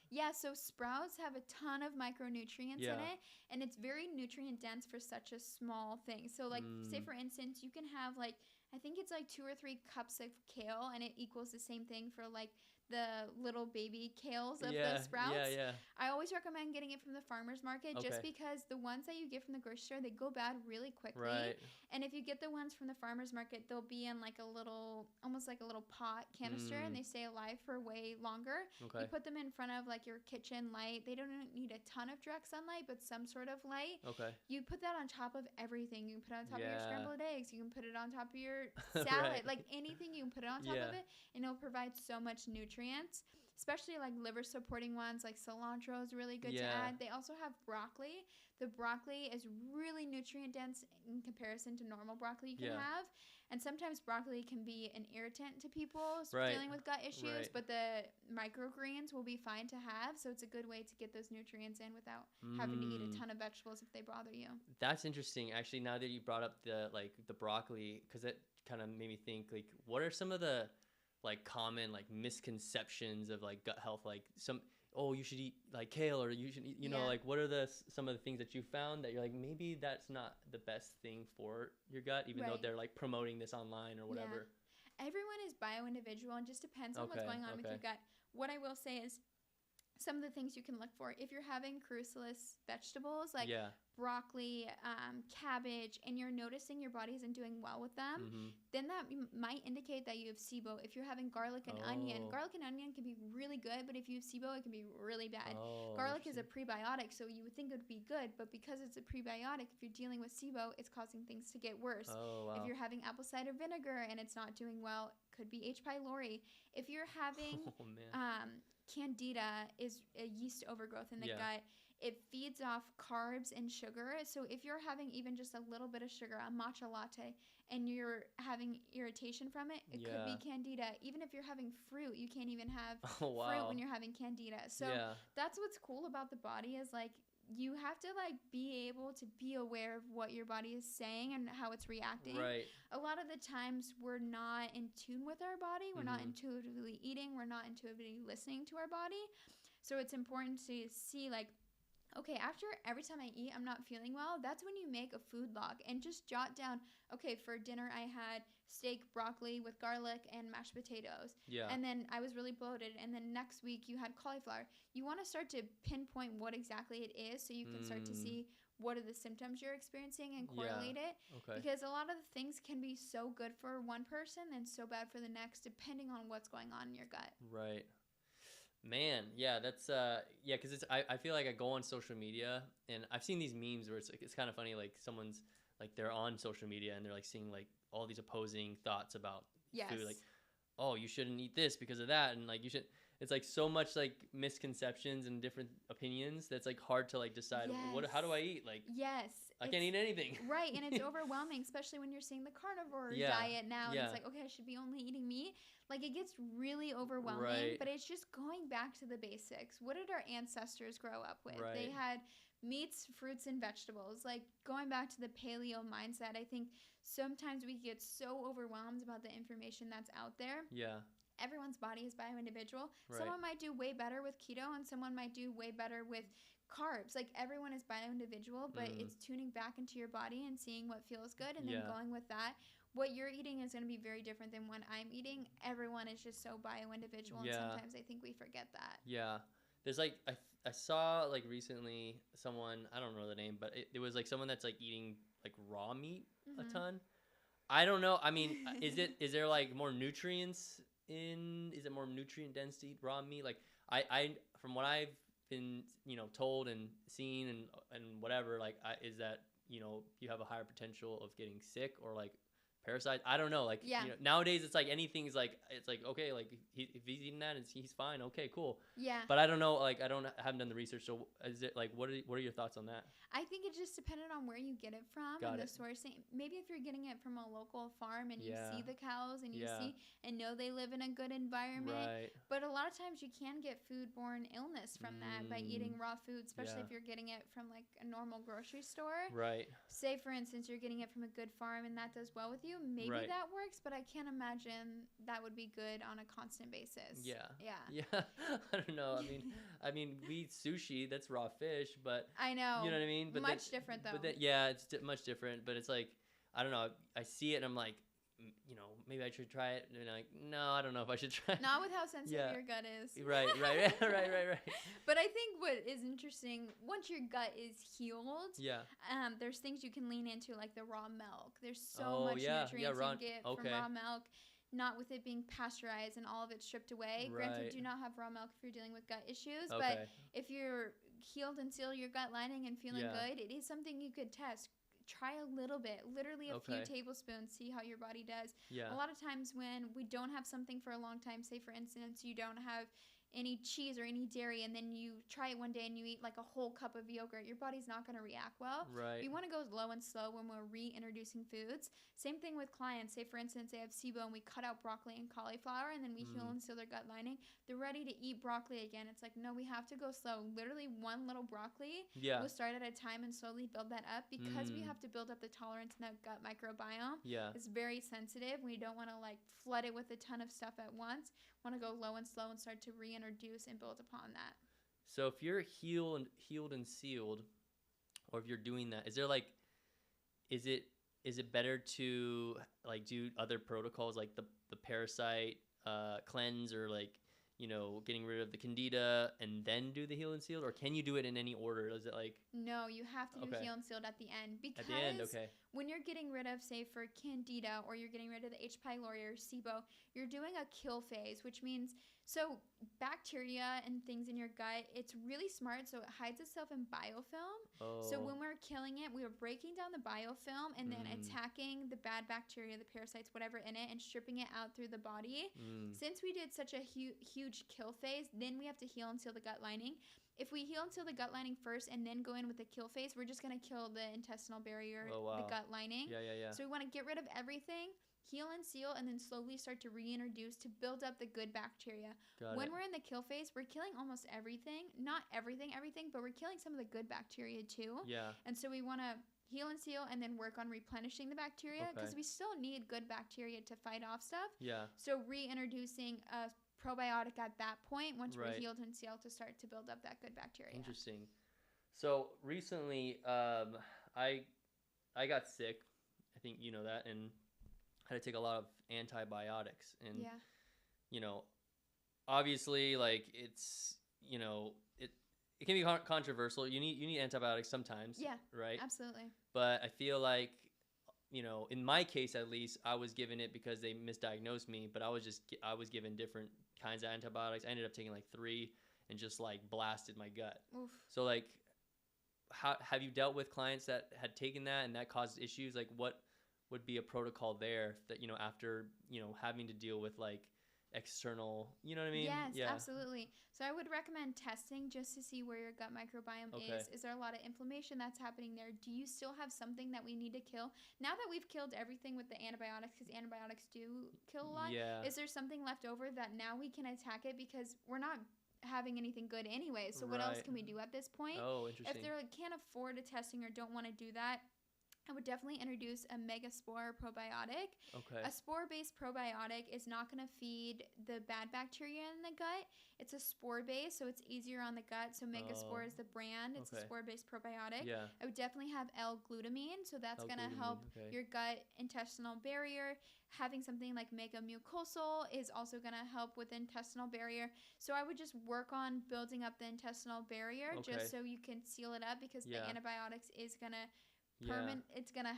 Yeah, so sprouts have a ton of micronutrients in it, and it's very nutrient dense for such a small thing. So like, say for instance, you can have like, I think it's like 2 or 3 cups of kale, and it equals the same thing for like the little baby kales of the sprouts. I always recommend getting it from the farmer's market just because the ones that you get from the grocery store, they go bad really quickly. And if you get the ones from the farmer's market, they'll be in like a little, almost like a little pot canister, and they stay alive for way longer. You put them in front of like your kitchen light. They don't need a ton of direct sunlight, but some sort of light. You put that on top of everything. You can put it on top of your scrambled eggs. You can put it on top of your salad. Like anything, you can put it on top of it, and it'll provide so much nutrients, especially like liver supporting ones. Like cilantro is really good to add. They also have broccoli. The broccoli is really nutrient dense in comparison to normal broccoli you can have, and sometimes broccoli can be an irritant to people dealing with gut issues, but the microgreens will be fine to have, so it's a good way to get those nutrients in without having to eat a ton of vegetables if they bother you. That's interesting, actually. Now that you brought up the broccoli, because it kind of made me think, like, what are some of the like common like misconceptions of like gut health? Like you should eat like kale, or you should eat, like what are some of the things that you found that you're like, maybe that's not the best thing for your gut, even though they're like promoting this online or whatever? Everyone is bio-individual and just depends on what's going on with your gut. What I will say is some of the things you can look for if you're having cruciferous vegetables like broccoli, cabbage, and you're noticing your body isn't doing well with them, then that might indicate that you have SIBO. If you're having garlic and onion can be really good, but if you have SIBO, it can be really bad. Garlic is a prebiotic, so you would think it would be good, but because it's a prebiotic, if you're dealing with SIBO, it's causing things to get worse. If you're having apple cider vinegar and it's not doing well, it could be H. pylori. If you're having Candida, is a yeast overgrowth in the gut. It feeds off carbs and sugar. So if you're having even just a little bit of sugar, a matcha latte, and you're having irritation from it, it could be Candida. Even if you're having fruit, you can't even have fruit when you're having Candida. So that's what's cool about the body, is like you have to like be able to be aware of what your body is saying and how it's reacting. A lot of the times we're not in tune with our body. We're not intuitively eating. We're not intuitively listening to our body. So it's important to see like, okay, after every time I eat, I'm not feeling well. That's when you make a food log and just jot down, okay, for dinner I had steak, broccoli with garlic and mashed potatoes. And then I was really bloated. And then next week you had cauliflower. You want to start to pinpoint what exactly it is, so you can start to see what are the symptoms you're experiencing and correlate it. Because a lot of the things can be so good for one person and so bad for the next, depending on what's going on in your gut. Man, that's because it's I feel like I go on social media and I've seen these memes where it's kind of funny, like someone's like they're on social media and they're like seeing like all these opposing thoughts about food, like, oh, you shouldn't eat this because of that, and like you should. It's like so much like misconceptions and different opinions that's like hard to like decide how do I eat, like I can't eat anything. And it's overwhelming, especially when you're seeing the carnivore diet now, and it's like, okay, I should be only eating meat. Like it gets really overwhelming, but it's just going back to the basics. What did our ancestors grow up with? They had meats, fruits, and vegetables. Like going back to the paleo mindset, I think sometimes we get so overwhelmed about the information that's out there. Everyone's body is bio-individual. Someone might do way better with keto and someone might do way better with carbs. Like everyone is bio-individual, but it's tuning back into your body and seeing what feels good and then going with that. what you're eating is going to be very different than what I'm eating. Everyone is just so bio-individual, and sometimes I think we forget that. Yeah. There's like, I saw like recently someone, I don't know the name, but it was like someone that's like eating like raw meat a ton. I don't know. I mean, is there like more nutrients is it more nutrient dense to eat raw meat? Like I from what I've been, told and seen and whatever, like is that, you have a higher potential of getting sick or like parasites. I don't know. Like, nowadays it's like anything's like, it's like, okay, like if he's eating that, he's fine. Okay, cool. Yeah. But I don't know. Like, haven't done the research. So is it like, what are your thoughts on that? I think it just depended on where you get it from and the sourcing. Maybe if you're getting it from a local farm and you see the cows and you see and know they live in a good environment. Right. But a lot of times you can get foodborne illness from that by eating raw food, especially if you're getting it from like a normal grocery store. Right. Say, for instance, you're getting it from a good farm and that does well with you. Maybe that works, but I can't imagine that would be good on a constant basis. Yeah. I don't know. I mean, we eat sushi. That's raw fish, but I know. You know what I mean? But much different though. But it's much different. But it's like, I don't know. I see it and I'm like, maybe I should try it. And I'm like, no, I don't know if I should try it. Not with how sensitive your gut is. Right. But I think what is interesting, once your gut is healed, there's things you can lean into, like the raw milk. There's so much nutrients you get from raw milk. Not with it being pasteurized and all of it stripped away. Right. Granted, do not have raw milk if you're dealing with gut issues. But if you're healed and seal your gut lining and feeling good, it is something you could test. Try a little bit, literally a few tablespoons, see how your body does. A lot of times when we don't have something for a long time, say for instance, you don't have any cheese or any dairy, and then you try it one day and you eat like a whole cup of yogurt, your body's not going to react well. Right. We want to go low and slow when we're reintroducing foods. Same thing with clients. Say, for instance, they have SIBO and we cut out broccoli and cauliflower, and then we heal and seal their gut lining. They're ready to eat broccoli again. It's like, no, we have to go slow. Literally one little broccoli. We'll start at a time and slowly build that up because we have to build up the tolerance in that gut microbiome. It's very sensitive. We don't want to like flood it with a ton of stuff at once. Want to go low and slow and start to reintroduce and build upon that. So if you're healed and sealed, or if you're doing that, is there like, is it better to like do other protocols like the parasite cleanse, or like, getting rid of the candida and then do the heal and sealed, or can you do it in any order? Is it like, no, you have to do heal and sealed at the end, because at the end, when you're getting rid of, say, for candida, or you're getting rid of the H. pylori or SIBO, you're doing a kill phase, which means, so bacteria and things in your gut, it's really smart, so it hides itself in biofilm. So when we're killing it, we are breaking down the biofilm and then attacking the bad bacteria, the parasites, whatever in it, and stripping it out through the body. Since we did such a huge kill phase, then we have to heal and seal the gut lining. If we heal and seal the gut lining first and then go in with the kill phase, we're just going to kill the intestinal barrier, the gut lining. So we want to get rid of everything, heal and seal, and then slowly start to reintroduce to build up the good bacteria. When we're in the kill phase, we're killing almost everything. Not everything, but we're killing some of the good bacteria too. And so we want to heal and seal and then work on replenishing the bacteria, because we still need good bacteria to fight off stuff. So reintroducing a probiotic at that point, once we're healed and sealed, to start to build up that good bacteria. Interesting. So recently, I got sick. I think you know that, and had to take a lot of antibiotics. And obviously, like it's it can be controversial. You need antibiotics sometimes. Right. Absolutely. But I feel like, in my case at least, I was given it because they misdiagnosed me, but I was given different kinds of antibiotics. I ended up taking like 3 and just like blasted my gut. Oof. So like, how have you dealt with clients that had taken that and that caused issues? Like, what would be a protocol there that, after, having to deal with like external, you know what I mean? Yes, absolutely. So I would recommend testing just to see where your gut microbiome is. Is there a lot of inflammation that's happening there? Do you still have something that we need to kill? Now that we've killed everything with the antibiotics, because antibiotics do kill a lot, is there something left over that now we can attack it, because we're not having anything good anyway, so what else can we do at this point? Oh, interesting. If they can't afford a testing or don't want to do that, I would definitely introduce a megaspore probiotic. Okay. A spore-based probiotic is not going to feed the bad bacteria in the gut. It's a spore-based, so it's easier on the gut. So Megaspore is the brand. It's a spore-based probiotic. Yeah. I would definitely have L-glutamine, so that's going to help your gut intestinal barrier. Having something like megamucosal is also going to help with the intestinal barrier. So I would just work on building up the intestinal barrier just so you can seal it up, because the antibiotics is going to it's going to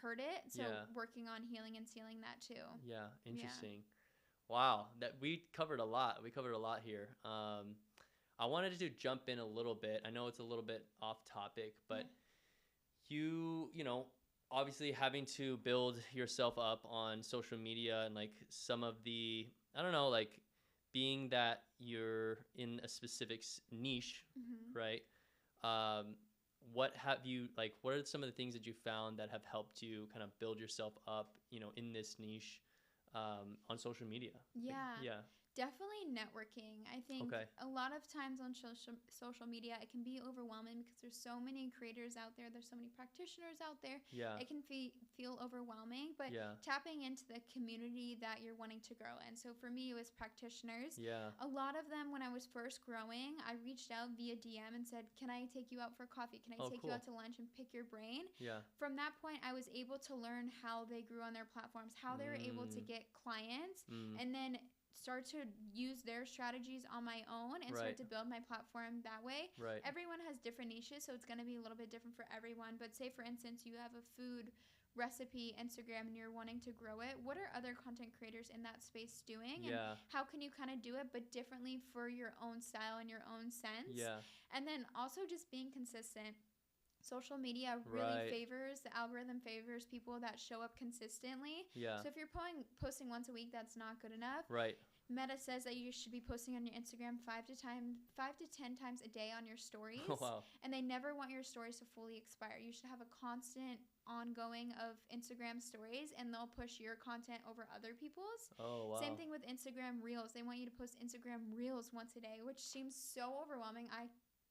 hurt it. So working on healing and sealing that too. Yeah. Interesting. Yeah. Wow. That we covered a lot. We covered a lot here. I wanted to jump in a little bit. I know it's a little bit off topic, but you know, obviously having to build yourself up on social media and like some of the, I don't know, like being that you're in a specific niche, right? What have you, like, what are some of the things that you found that have helped you kind of build yourself up, you know, in this niche on social media? Yeah. Definitely networking. I think a lot of times on social media, it can be overwhelming because there's so many creators out there. There's so many practitioners out there. Yeah. It can feel overwhelming, but tapping into the community that you're wanting to grow in. So for me, it was practitioners. Yeah. A lot of them, when I was first growing, I reached out via DM and said, can I take you out for coffee? Can I take you out to lunch and pick your brain? Yeah. From that point, I was able to learn how they grew on their platforms, how they were able to get clients, and then start to use their strategies on my own and start to build my platform that way. Right. Everyone has different niches, so it's going to be a little bit different for everyone. But say, for instance, you have a food recipe Instagram and you're wanting to grow it. What are other content creators in that space doing? And how can you kind of do it, but differently for your own style and your own sense? Yeah. And then also just being consistent. Social media really the algorithm favors people that show up consistently. Yeah. So if you're posting once a week, that's not good enough. Right. Meta says that you should be posting on your Instagram 5 to 10 times a day on your stories. Oh, wow. And they never want your stories to fully expire. You should have a constant ongoing of Instagram stories, and they'll push your content over other people's. Oh, wow. Same thing with Instagram Reels. They want you to post Instagram Reels once a day, which seems so overwhelming. I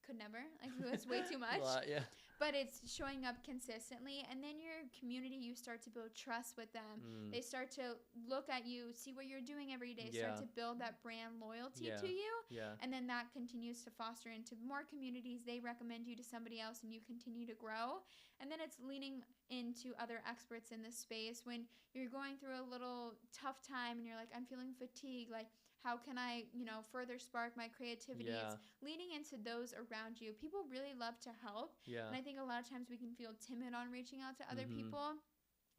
could never. Like, it's way too much. A lot, yeah. But it's showing up consistently, and then your community, you start to build trust with them. They start to look at you, see what you're doing every day, start to build that brand loyalty to you. Yeah. And then that continues to foster into more communities. They recommend you to somebody else, and you continue to grow. And then it's leaning into other experts in this space. When you're going through a little tough time and you're like, I'm feeling fatigued, like, how can I, further spark my creativity? Yeah. It's leaning into those around you. People really love to help. Yeah. And I think a lot of times we can feel timid on reaching out to other people.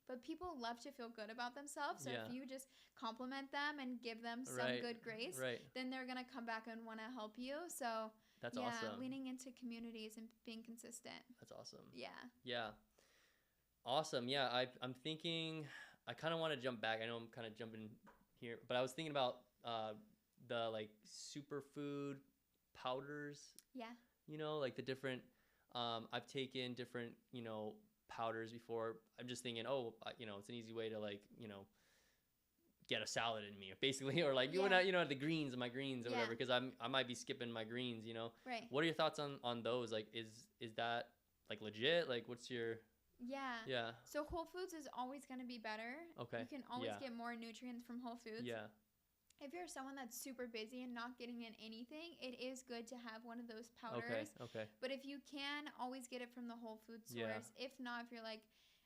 But people love to feel good about themselves. So if you just compliment them and give them some good grace, then they're going to come back and want to help you. So that's awesome. Leaning into communities and being consistent. That's awesome. Yeah. Yeah. Awesome. Yeah. I'm thinking, I kind of want to jump back. I know I'm kind of jumping here, but I was thinking about the like superfood powders. Yeah. Like the different, I've taken different, powders before. I'm just thinking, it's an easy way to like, get a salad in me basically, or like, the greens, my greens or whatever, because I might be skipping my greens, Right. What are your thoughts on those? Like, is that like legit? Like, what's your... Yeah. Yeah. So Whole Foods is always going to be better. Okay. You can always get more nutrients from Whole Foods. Yeah. If you're someone that's super busy and not getting in anything, it is good to have one of those powders. Okay. But if you can, always get it from the Whole Foods source. Yeah. If not, if you're like,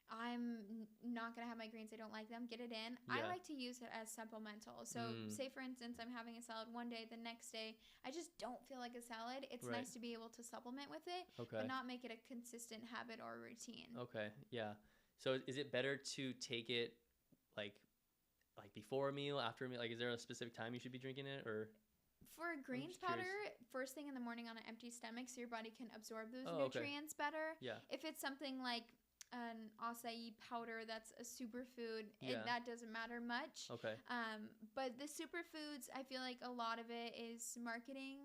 I'm not going to have my greens, I don't like them, get it in. Yeah. I like to use it as supplemental. So say, for instance, I'm having a salad one day, the next day, I just don't feel like a salad. It's nice to be able to supplement with it, but not make it a consistent habit or routine. Okay, yeah. So is it better to take it like before a meal, after a meal? Like, is there a specific time you should be drinking it, or? For greens powder, first thing in the morning on an empty stomach, so your body can absorb those nutrients better. Yeah. If it's something like an acai powder that's a superfood, that doesn't matter much. Okay. But the superfoods, I feel like a lot of it is marketing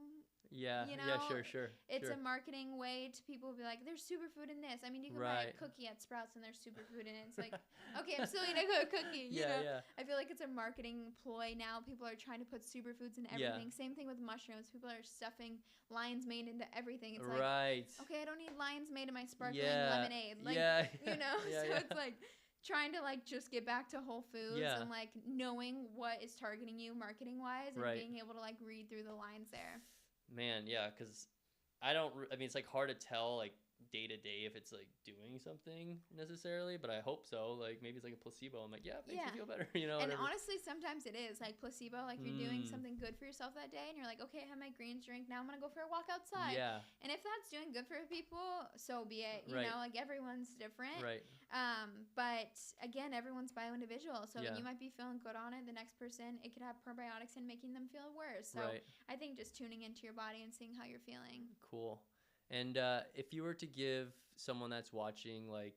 Yeah. You know, Yeah. Sure. it's Sure. a marketing way to people be like, there's superfood in this. I mean, you can buy a cookie at Sprouts and there's superfood in it. It's like, okay, I'm still eating a cookie. You know? Yeah. I feel like it's a marketing ploy now. People are trying to put superfoods in everything. Same thing with mushrooms. People are stuffing lion's mane into everything. It's like, okay, I don't need lion's mane in my sparkling lemonade. Like, you know, so it's like trying to like just get back to whole foods and like knowing what is targeting you marketing wise and being able to like read through the lines there. Man, yeah, because I mean, it's like hard to tell like day to day if it's like doing something necessarily, but I hope so. Like maybe it's like a placebo. I'm like, yeah, it makes me feel better, you know. And whatever. honestly, sometimes it is like placebo. Like you're doing something good for yourself that day, and you're like, okay, I have my greens drink. Now I'm gonna go for a walk outside. Yeah. And if that's doing good for people, so be it. You know, like everyone's different. Right. But again, everyone's bio-individual. So you might be feeling good on it. The next person, it could have probiotics and making them feel worse. So I think just tuning into your body and seeing how you're feeling. Cool. And if you were to give someone that's watching like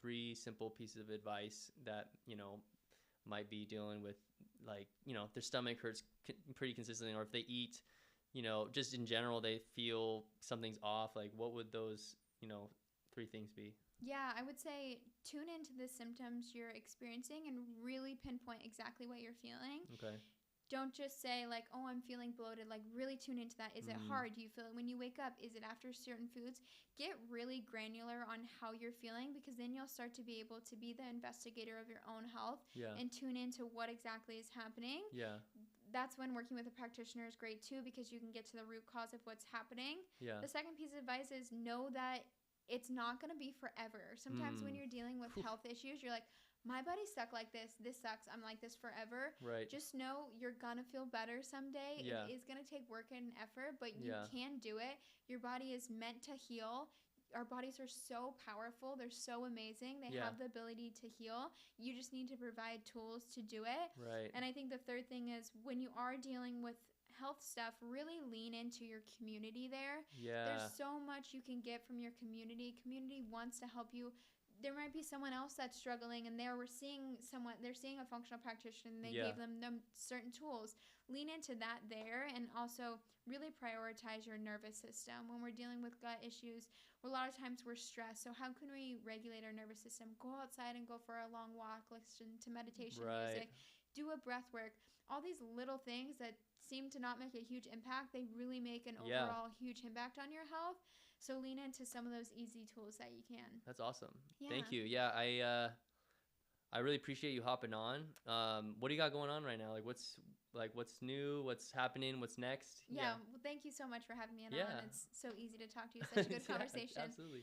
3 simple pieces of advice that, you know, might be dealing with like, you know, if their stomach hurts pretty consistently, or if they eat, you know, just in general, they feel something's off, like what would those, you know, 3 things be? Yeah, I would say tune into the symptoms you're experiencing and really pinpoint exactly what you're feeling. Okay. Don't just say like, oh, I'm feeling bloated. Like really tune into that. Is it hard? Do you feel it when you wake up? Is it after certain foods? Get really granular on how you're feeling, because then you'll start to be able to be the investigator of your own health and tune into what exactly is happening. Yeah. That's when working with a practitioner is great too, because you can get to the root cause of what's happening. Yeah. The second piece of advice is know that it's not going to be forever. Sometimes when you're dealing with health issues, you're like, my body's stuck like this. This sucks. I'm like this forever. Right. Just know you're going to feel better someday. Yeah. It is going to take work and effort, but you can do it. Your body is meant to heal. Our bodies are so powerful. They're so amazing. They have the ability to heal. You just need to provide tools to do it. Right. And I think the third thing is when you are dealing with health stuff, really lean into your community there. Yeah. There's so much you can get from your community. Community wants to help you. There might be someone else that's struggling and they're seeing a functional practitioner and they gave them certain tools. Lean into that there, and also really prioritize your nervous system. When we're dealing with gut issues, a lot of times we're stressed. So how can we regulate our nervous system? Go outside and go for a long walk, listen to meditation music, do a breath work. All these little things that seem to not make a huge impact, they really make an overall huge impact on your health. So lean into some of those easy tools that you can. That's awesome. Yeah. Thank you. Yeah, I really appreciate you hopping on. What do you got going on right now? What's new? What's happening? What's next? Yeah. Well, thank you so much for having me on. It's so easy to talk to you. Such a good conversation. Absolutely.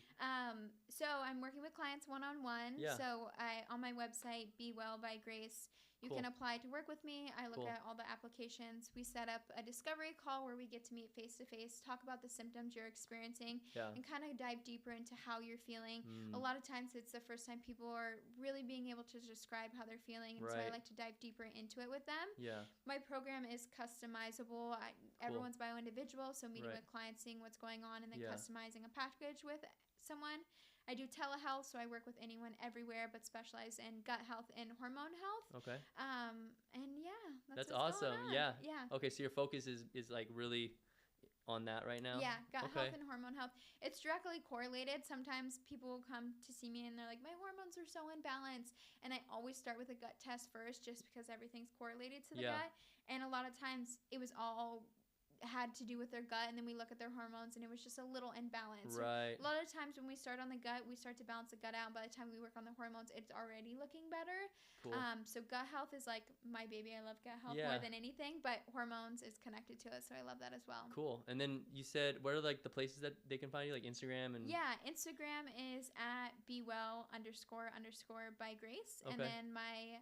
So I'm working with clients one-on-one. Yeah. So on my website, Be Well by Grace, you can apply to work with me. I look at all the applications. We set up a discovery call where we get to meet face-to-face, talk about the symptoms you're experiencing, and kind of dive deeper into how you're feeling. A lot of times it's the first time people are really being able to describe how they're feeling, and so I like to dive deeper into it with them. Yeah. My program is customizable. Everyone's bio-individual, so meeting with clients, seeing what's going on, and then customizing a package with someone. I do telehealth, so I work with anyone everywhere, but specialize in gut health and hormone health. Okay. And that's awesome. Yeah. Okay, so your focus is like really on that right now? Yeah, gut health and hormone health. It's directly correlated. Sometimes people will come to see me and they're like, my hormones are so imbalanced. And I always start with a gut test first, just because everything's correlated to the gut. And a lot of times it was all had to do with their gut, and then we look at their hormones and it was just a little imbalance. Right. So a lot of times when we start on the gut, we start to balance the gut out. By the time we work on the hormones, it's already looking better. Cool. So gut health is like my baby. I love gut health more than anything, but hormones is connected to it, so I love that as well. Cool. And then you said, what are like the places that they can find you, like Instagram? And Instagram is at bewell__by_grace. And then my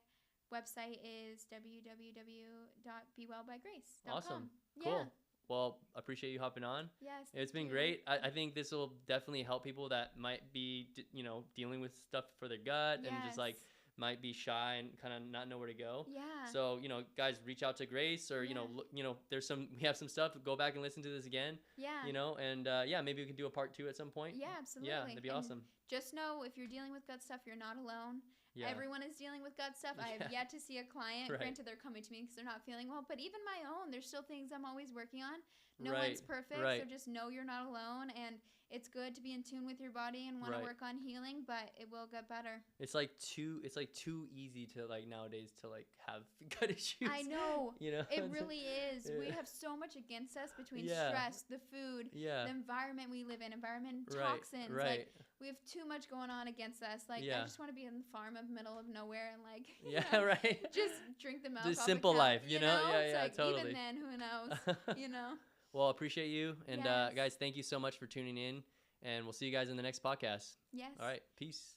website is www.bewellbygrace.com. Awesome. Cool. Yeah. Well, I appreciate you hopping on. Yes. It's been great. I think this will definitely help people that might be, dealing with stuff for their gut and just like might be shy and kind of not know where to go. Yeah. So, guys, reach out to Grace, or, we have some stuff. Go back and listen to this again. Yeah. And maybe we can do a part 2 at some point. Yeah, absolutely. Yeah, that'd be awesome. Just know if you're dealing with gut stuff, you're not alone. Yeah. Everyone is dealing with gut stuff. I have yet to see a client. Right. Granted, they're coming to me because they're not feeling well, but even my own, there's still things I'm always working on. No Right. one's perfect, Right. so just know you're not alone, and it's good to be in tune with your body and want to Right. work on healing, but it will get better. It's like too easy to like nowadays to like have gut issues. I know. You know? It really is. Yeah. We have so much against us between Yeah. stress, the food, Yeah. the environment we live in, environment Right. toxins. Right. Like, we have too much going on against us. Like, Yeah. I just want to be in the farm of middle of nowhere and like, Yeah, right. just drink the milk. The off simple cow, life, you know? Yeah, It's yeah, like, totally. Even then, who knows? You know. Well, appreciate you. And Yes. guys, thank you so much for tuning in. And we'll see you guys in the next podcast. Yes. All right. Peace.